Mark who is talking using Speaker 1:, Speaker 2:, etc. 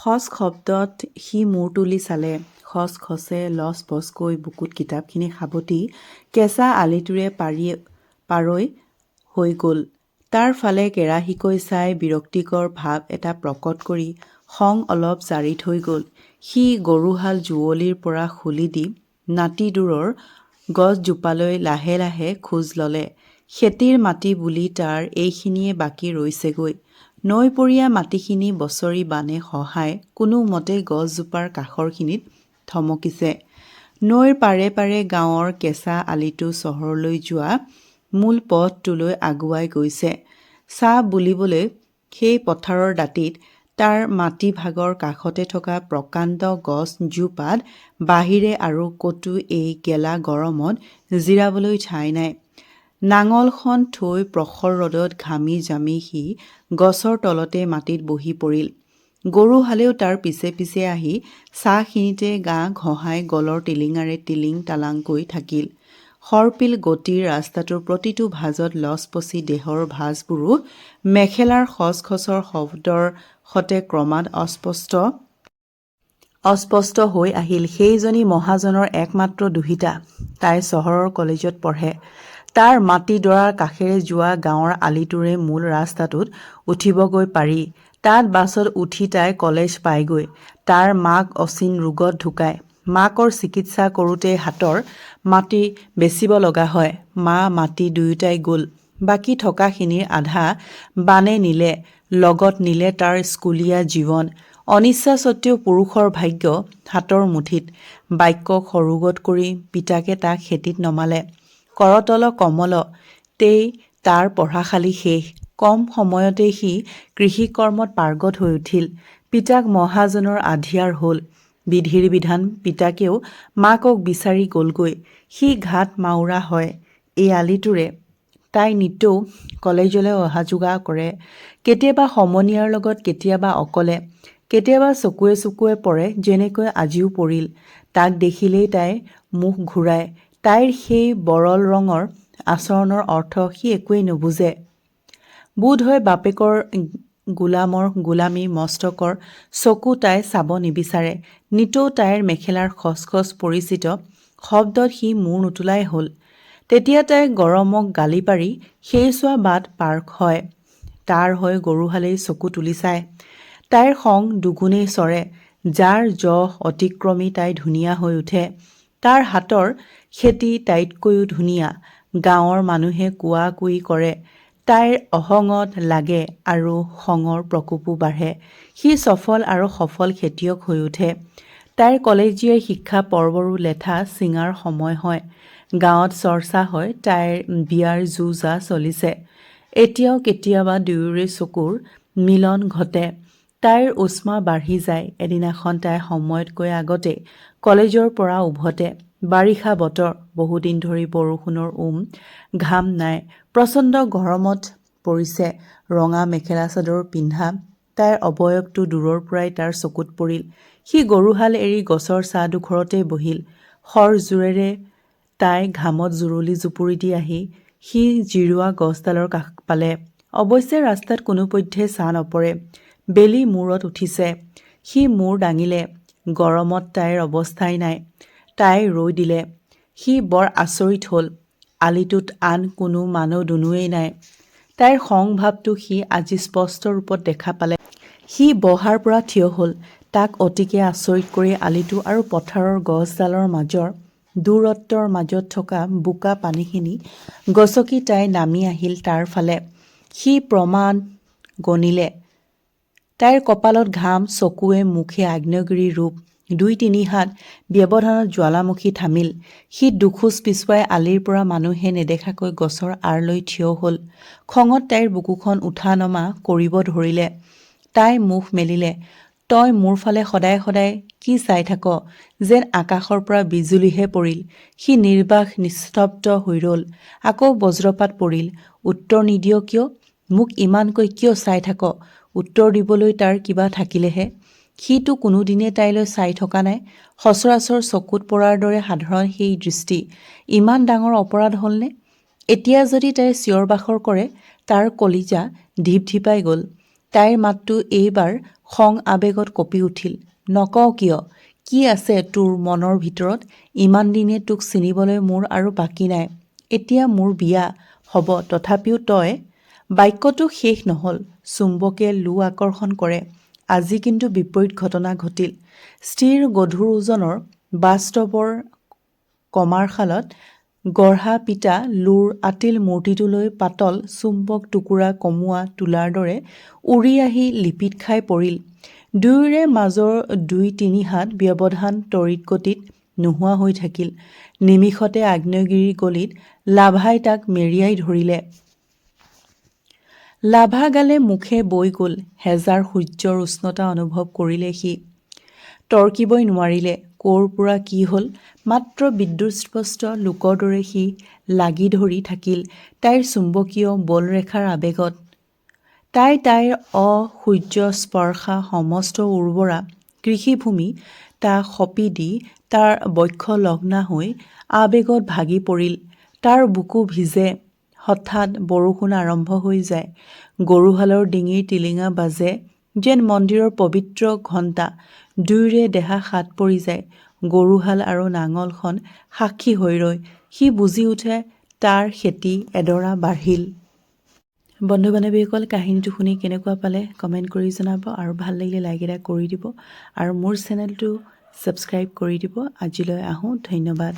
Speaker 1: খচ শব্দত সি মূৰ তুলি চালে। খচ খচে লচ পচকৈ বুকুত কিতাপখিনি সাবটি কেঁচা আলিটোৰে পাৰৈ হৈ গ'ল। তাৰ ফালে কেৰাহীকৈ চাই বিৰক্তিকৰ ভাৱ এটা প্ৰকট কৰি খং অলপ জাৰি থৈ গ'ল। সি গৰুহাল যুঁৱলিৰ পৰা খুলি দি নাতিদূৰৰ গছজোপালৈ লাহে লাহে খোজ ল'লে। খেতিৰ মাটি বুলি তাৰ এইখিনিয়ে বাকী ৰৈছেগৈ। নৈপৰীয়া মাটিখিনি বছৰি বানে খহাই কোনোমতে গছজোপাৰ কাষৰখিনিত থমকিছে। নৈৰ পাৰে পাৰে গাঁৱৰ কেঁচা আলিটো চহৰলৈ যোৱা মূল পথটোলৈ আগুৱাই গৈছে। চাহ বুলিবলৈ সেই পথাৰৰ দাঁতিত তাৰ মাটিভাগৰ কাষতে থকা প্ৰকাণ্ড গছজোপাত বাহিৰে আৰু ক'তো এই গেলা গৰমত জিৰাবলৈ ঠাই নাই। নাঙলখন থৈ প্ৰখৰ ৰ'দত ঘামি জামি সি গছৰ তলতে মাটিত বহি পৰিল। গৰুহালেও তাৰ পিছে পিছে আহি ছাঁখিনিতে গা ঘঁহাই গলৰ টিলিঙাৰে টিলিং টালাংকৈ থাকিল। সৰ্পিল গতিৰ ৰাস্তাটোৰ প্ৰতিটো ভাঁজত লচপচি দেহৰ ভাঁজবোৰো মেখেলাৰ খচ খচৰ শব্দৰ সতে ক্ৰমাৎ অস্পষ্ট হৈ আহিল। সেইজনী মহাজনৰ একমাত্ৰ দুহিতা। তাই চহৰৰ কলেজত পঢ়ে। তাৰ মাটিডৰাৰ কাষেৰে যোৱা গাঁৱৰ আলিটোৰে মূল ৰাস্তাটোত উঠিবগৈ পাৰি। তাত বাছত উঠি তাই কলেজ পায়গৈ। তাৰ মাক অচিন ৰোগত ঢুকায়। মাকৰ চিকিৎসা কৰোঁতেই হাতৰ মাটি বেচিব লগা হয়। মা মাটি দুয়োটাই গ'ল। বাকী থকাখিনিৰ আধা বানে নিলে, লগত নিলে তাৰ স্কুলীয়া জীৱন। অনিচ্ছা সত্ত্বেও পুৰুষৰ ভাগ্য হাতৰ মুঠিত। বাক্য সৰুগত কৰি পিতাকে তাক খেতিত নমালে। কৰতল কমল তেই তাৰ পঢ়াশালি শেষ। কম সময়তেই সি কৃষিকৰ্মত পাৰ্গত হৈ উঠিল। পিতাক মহাজনৰ আধিয়াৰ হ'ল। বিধিৰ বিধান পিতাকেও মাকক বিচাৰি গ'লগৈ। সি ঘাট মাউৰা হয় এই আলিটোৰে। তাই নিতৌ কলেজলৈ অহা যোৱা কৰে। কেতিয়াবা সমনীয়াৰ লগত, কেতিয়াবা অকলে, কেতিয়াবা চকুৱে চকুৱে পৰে, যেনেকৈ আজিও পৰিল। তাক দেখিলেই তাই মুখ ঘূৰায়। তাইৰ সেই বৰল ৰঙৰ আচৰণৰ অৰ্থ সি একোৱেই নুবুজে। বোধ হয় বাপেকৰ গোলামৰ গোলামী মস্তকৰ চকু তাই চাব নিবিচাৰে। নিতৌ তাইৰ মেখেলাৰ খচখচ পৰিচিত শব্দত সি মূৰ নোতোলাই হ'ল। তেতিয়া তাই গৰমক গালি পাৰি সেইছোৱা বাট পাৰ হয়। তাৰ হৈ গৰুহালেই চকু তুলি চায়। তাইৰ খং দুগুণেই চৰে। যাৰ যহ অতিক্ৰমি তাই ধুনীয়া হৈ উঠে। তাৰ হাতৰ খেতি তাইতকৈও ধুনীয়া। গাঁৱৰ মানুহে কোৱা কুই কৰে। তাইৰ অহঙত লাগে আৰু খঙৰ প্ৰকোপো বাঢ়ে। সি চফল আৰু সফল খেতিয়ক হৈ উঠে। তাইৰ কলেজীয়া শিক্ষা পৰ্বৰো লেঠা ছিঙাৰ সময় হয়। গাঁৱত চৰ্চা হয় তাইৰ বিয়াৰ জো জা চলিছে। এতিয়াও কেতিয়াবা দুয়োৰে চকুৰ মিলন ঘটে। তাইৰ উষ্মা বাঢ়ি যায়। এদিনাখন তাই সময়তকৈ আগতে কলেজৰ পৰা উভতে। বাৰিষা বতৰ। বহুদিন ধৰি বৰষুণৰ ঘাম নাই। প্ৰচণ্ড গৰমত পৰিছে। ৰঙা মেখেলা চাদৰ পিন্ধা তাইৰ অৱয়ৱটো দূৰৰ পৰাই তাৰ চকুত পৰিল। সি গৰুহাল এৰি গছৰ ছাঁডোখৰতে বহিল। খৰ জোৰেৰে তাই ঘামত জুৰুলি জুপুৰি দি আহি সি জিৰোৱা গছডালৰ কাষ পালে। অৱশ্যে ৰাস্তাত কোনোপধ্যে ছাঁ নপৰে। বেলি মূৰত উঠিছে। সি মূৰ দাঙিলে। গৰমত তাইৰ অৱস্থাই নাই। তাই ৰৈ দিলে। সি বৰ আচৰিত হ'ল। আলিটোত আন কোনো মানুহ দুনুহেই নাই। তাইৰ খং ভাৱটো সি আজি স্পষ্ট ৰূপত দেখা পালে। সি বহাৰ পৰা থিয় হ'ল। তাক অতিকে আচৰিত কৰি আলিটো আৰু পথাৰৰ গছডালৰ মাজৰ দূৰত্বৰ মাজত থকা বোকা পানীখিনি গছকি তাই নামি আহিল তাৰ ফালে। সি প্ৰমাণ গণিলে। তাইৰ কপালত ঘাম, চকুৱে মুখে আগ্নেয়গিৰিৰ ৰূপ। ২-৩ হাত ব্যৱধানত জ্বালামুখী থামিল। সি দুখোজ পিছুৱাই আলিৰ পৰা মানুহে নেদেখাকৈ গছৰ আঁৰ লৈ থিয় হ'ল। খঙত তাইৰ বুকুখন উঠা নমা কৰিব ধৰিলে। তাই মুখ মেলিলে। তই মোৰ ফালে সদায় সদায় কি চাই থাক? যেন আকাশৰ পৰা বিজুলীহে পৰিল। সি নিৰ্বাক নিস্তব্ধ হৈ ৰ'ল। আকৌ বজ্ৰপাত পৰিল। উত্তৰ নিদিয় কিয়? মোক ইমানকৈ কিয় চাই থাক? উত্তৰ দিবলৈ তাৰ কিবা থাকিলেহে। সিটো কোনোদিনে তাইলৈ চাই থকা নাই। সচৰাচৰ চকুত পৰাৰ দৰে সাধাৰণ সেই দৃষ্টি ইমান ডাঙৰ অপৰাধ হ'লনে? এতিয়া যদি তাই চিঞৰ বাখৰ কৰে তাৰ কলিজা ঢিপঢিপাই গ'ল। তাইৰ মাতটো এইবাৰ খং আৱেগত কঁপি উঠিল। নকওঁ কিয়? কি আছে তোৰ মনৰ ভিতৰত? ইমান দিনে তোক চিনিবলৈ মোৰ আৰু বাকী নাই। এতিয়া মোৰ বিয়া হ'ব, তথাপিও তই। বাক্যটো শেষ নহ'ল। চুম্বকে লো আকৰ্ষণ কৰে। আজি কিন্তু বিপৰীত ঘটনা ঘটিল। স্থিৰ গধুৰ ওজনৰ বাস্তৱৰ কমাৰশালত গঢ়া পিতা লোৰ আতিল মূৰ্তিটোলৈ পাতল চুম্বক টুকুৰা কমোৱা তুলাৰ দৰে উৰি আহি লিপিত খাই পৰিল। দুয়োৰে মাজৰ ২-৩ হাত ব্যৱধান তড়িৎ গতিত নোহোৱা হৈ থাকিল। নিমিষতে আগ্নেয়গিৰিৰ গলিত লাভাই তাক মেৰিয়াই ধৰিলে। লাভা গালে মুখে বৈ গ'ল। হেজাৰ সূৰ্যৰ উষ্ণতা অনুভৱ কৰিলে সি। তৰ্কিবই নোৱাৰিলে। ক'ৰ পৰা কি হ'ল। মাত্ৰ বিদ্যুৎস্পষ্ট লোকৰ দৰে সি লাগি ধৰি থাকিল তাইৰ চুম্বকীয় বলৰেখাৰ আৱেগত। তাইৰ অসূৰ্যস্পৰ্শা সমস্ত উৰ্বৰা কৃষিভূমি তাক সঁপি দি তাৰ বক্ষ লগ্না হৈ আৱেগত ভাগি পৰিল। তাৰ বুকু ভিজে। হঠাৎ বৰষুণ আৰম্ভ হৈ যায়। গৰুহালৰ ডিঙিৰ টিলিঙা বাজে যেন মন্দিৰৰ পবিত্ৰ ঘণ্টা। দুয়োৰে দেহা সাত পৰি যায়। গৰুহাল আৰু নাঙলখন সাক্ষী হৈ ৰয়। সি বুজি উঠে তাৰ খেতি এডৰা বাঢ়িল। বন্ধু বান্ধৱীসকল, কাহিনীটো শুনি কেনেকুৱা পালে কমেণ্ট কৰি জনাব আৰু ভাল লাগিলে লাইক এটা কৰি দিব আৰু মোৰ চেনেলটো ছাবস্ক্ৰাইব কৰি দিব। আজিলৈ আহোঁ, ধন্যবাদ।